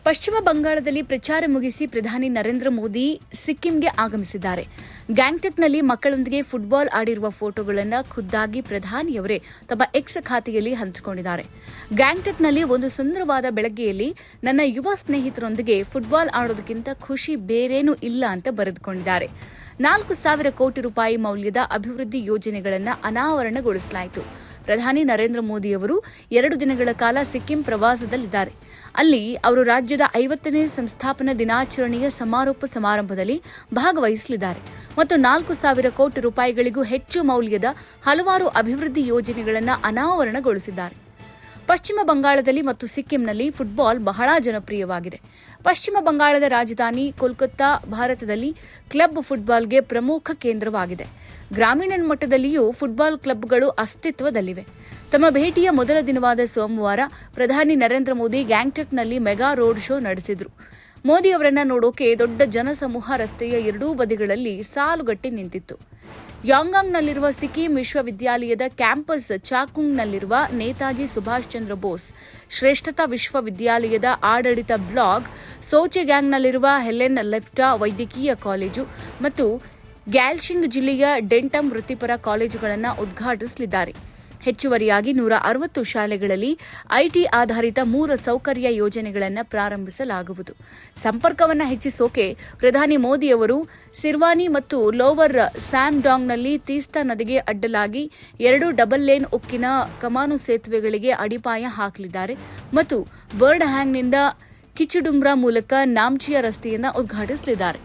ಪಶ್ಚಿಮ ಬಂಗಾಳದಲ್ಲಿ ಪ್ರಚಾರ ಮುಗಿಸಿ ಪ್ರಧಾನಿ ನರೇಂದ್ರ ಮೋದಿ ಸಿಕ್ಕಿಂಗೆ ಆಗಮಿಸಿದ್ದಾರೆ. ಗ್ಯಾಂಗ್ಟಕ್ನಲ್ಲಿ ಮಕ್ಕಳೊಂದಿಗೆ ಫುಟ್ಬಾಲ್ ಆಡಿರುವ ಫೋಟೋಗಳನ್ನು ಖುದ್ದಾಗಿ ಪ್ರಧಾನಿಯವರೇ ತಮ್ಮ ಎಕ್ಸ್ ಖಾತೆಯಲ್ಲಿ ಹಂಚಿಕೊಂಡಿದ್ದಾರೆ. ಗ್ಯಾಂಗ್ಟಕ್ನಲ್ಲಿ ಒಂದು ಸುಂದರವಾದ ಬೆಳಗ್ಗೆಯಲ್ಲಿ ನನ್ನ ಯುವ ಸ್ನೇಹಿತರೊಂದಿಗೆ ಫುಟ್ಬಾಲ್ ಆಡೋದಕ್ಕಿಂತ ಖುಷಿ ಬೇರೇನೂ ಇಲ್ಲ ಅಂತ ಬರೆದುಕೊಂಡಿದ್ದಾರೆ. 4,000 ಕೋಟಿ ರೂಪಾಯಿ ಮೌಲ್ಯದ ಅಭಿವೃದ್ಧಿ ಯೋಜನೆಗಳನ್ನು ಅನಾವರಣಗೊಳಿಸಲಾಯಿತು. ಪ್ರಧಾನಿ ನರೇಂದ್ರ ಮೋದಿಯವರು 2 ದಿನಗಳ ಕಾಲ ಸಿಕ್ಕಿಂ ಪ್ರವಾಸದಲ್ಲಿದ್ದಾರೆ. ಅಲ್ಲಿ ಅವರು ರಾಜ್ಯದ 50ನೇ ಸಂಸ್ಥಾಪನಾ ದಿನಾಚರಣೆಯ ಸಮಾರೋಪ ಸಮಾರಂಭದಲ್ಲಿ ಭಾಗವಹಿಸಲಿದ್ದಾರೆ ಮತ್ತು 4,000 ಕೋಟಿ ರೂಪಾಯಿಗಳಿಗೂ ಹೆಚ್ಚು ಮೌಲ್ಯದ ಹಲವಾರು ಅಭಿವೃದ್ಧಿ ಯೋಜನೆಗಳನ್ನು ಅನಾವರಣಗೊಳಿಸಿದ್ದಾರೆ. ಪಶ್ಚಿಮ ಬಂಗಾಳದಲ್ಲಿ ಮತ್ತು ಸಿಕ್ಕಿಂನಲ್ಲಿ ಫುಟ್ಬಾಲ್ ಬಹಳ ಜನಪ್ರಿಯವಾಗಿದೆ. ಪಶ್ಚಿಮ ಬಂಗಾಳದ ರಾಜಧಾನಿ ಕೋಲ್ಕತ್ತಾ ಭಾರತದಲ್ಲಿ ಕ್ಲಬ್ ಫುಟ್ಬಾಲ್ಗೆ ಪ್ರಮುಖ ಕೇಂದ್ರವಾಗಿದೆ. ಗ್ರಾಮೀಣ ಮಟ್ಟದಲ್ಲಿಯೂ ಫುಟ್ಬಾಲ್ ಕ್ಲಬ್ಗಳು ಅಸ್ತಿತ್ವದಲ್ಲಿವೆ. ತಮ್ಮ ಭೇಟಿಯ ಮೊದಲ ದಿನವಾದ ಸೋಮವಾರ ಪ್ರಧಾನಿ ನರೇಂದ್ರ ಮೋದಿ ಗ್ಯಾಂಗ್ಟಕ್ನಲ್ಲಿ ಮೆಗಾ ರೋಡ್ ಶೋ ನಡೆಸಿದರು. ಮೋದಿ ಅವರನ್ನ ನೋಡೋಕೆ ದೊಡ್ಡ ಜನಸಮೂಹ ರಸ್ತೆಯ ಎರಡೂ ಬದಿಗಳಲ್ಲಿ ಸಾಲುಗಟ್ಟಿ ನಿಂತಿತ್ತು. ಯಾಂಗಾಂಗ್ನಲ್ಲಿರುವ ಸಿಕ್ಕಿಂ ವಿಶ್ವವಿದ್ಯಾಲಯದ ಕ್ಯಾಂಪಸ್ ಚಾಕುಂಗ್ನಲ್ಲಿರುವ ನೇತಾಜಿ ಸುಭಾಷ್ ಚಂದ್ರ ಬೋಸ್ ಶ್ರೇಷ್ಠತಾ ವಿಶ್ವವಿದ್ಯಾಲಯದ ಆಡಳಿತ ಬ್ಲಾಕ್, ಸೋಚೆಗ್ಯಾಂಗ್ನಲ್ಲಿರುವ ಹೆಲೆನ್ ಲೆಫ್ಟಾ ವೈದ್ಯಕೀಯ ಕಾಲೇಜು ಮತ್ತು ಗ್ಯಾಲ್ಶಿಂಗ್ ಜಿಲ್ಲೆಯ ಡೆಂಟಮ್ ವೃತ್ತಿಪರ ಕಾಲೇಜುಗಳನ್ನು ಉದ್ಘಾಟಿಸಲಿದ್ದಾರೆ. ಹೆಚ್ಚುವರಿಯಾಗಿ 160 ಶಾಲೆಗಳಲ್ಲಿ ಐಟಿ ಆಧಾರಿತ ಮೂಲಸೌಕರ್ಯ ಯೋಜನೆಗಳನ್ನು ಪ್ರಾರಂಭಿಸಲಾಗುವುದು. ಸಂಪರ್ಕವನ್ನು ಹೆಚ್ಚಿಸೋಕೆ ಪ್ರಧಾನಿ ಮೋದಿ ಅವರು ಸಿರ್ವಾನಿ ಮತ್ತು ಲೋವರ್ ಸ್ಯಾಮ್ಡಾಂಗ್ನಲ್ಲಿ ತೀಸ್ತಾ ನದಿಗೆ ಅಡ್ಡಲಾಗಿ 2 ಡಬಲ್ ಲೇನ್ ಉಕ್ಕಿನ ಕಮಾನು ಸೇತುವೆಗಳಿಗೆ ಅಡಿಪಾಯ ಹಾಕಲಿದ್ದಾರೆ ಮತ್ತು ಬರ್ಡ್ ಹ್ಯಾಂಗ್ನಿಂದ ಕಿಚಿಡುಂಬ್ರಾ ಮೂಲಕ ನಾಮ್ಚಿಯಾ ರಸ್ತೆಯನ್ನು ಉದ್ಘಾಟಿಸಲಿದ್ದಾರೆ.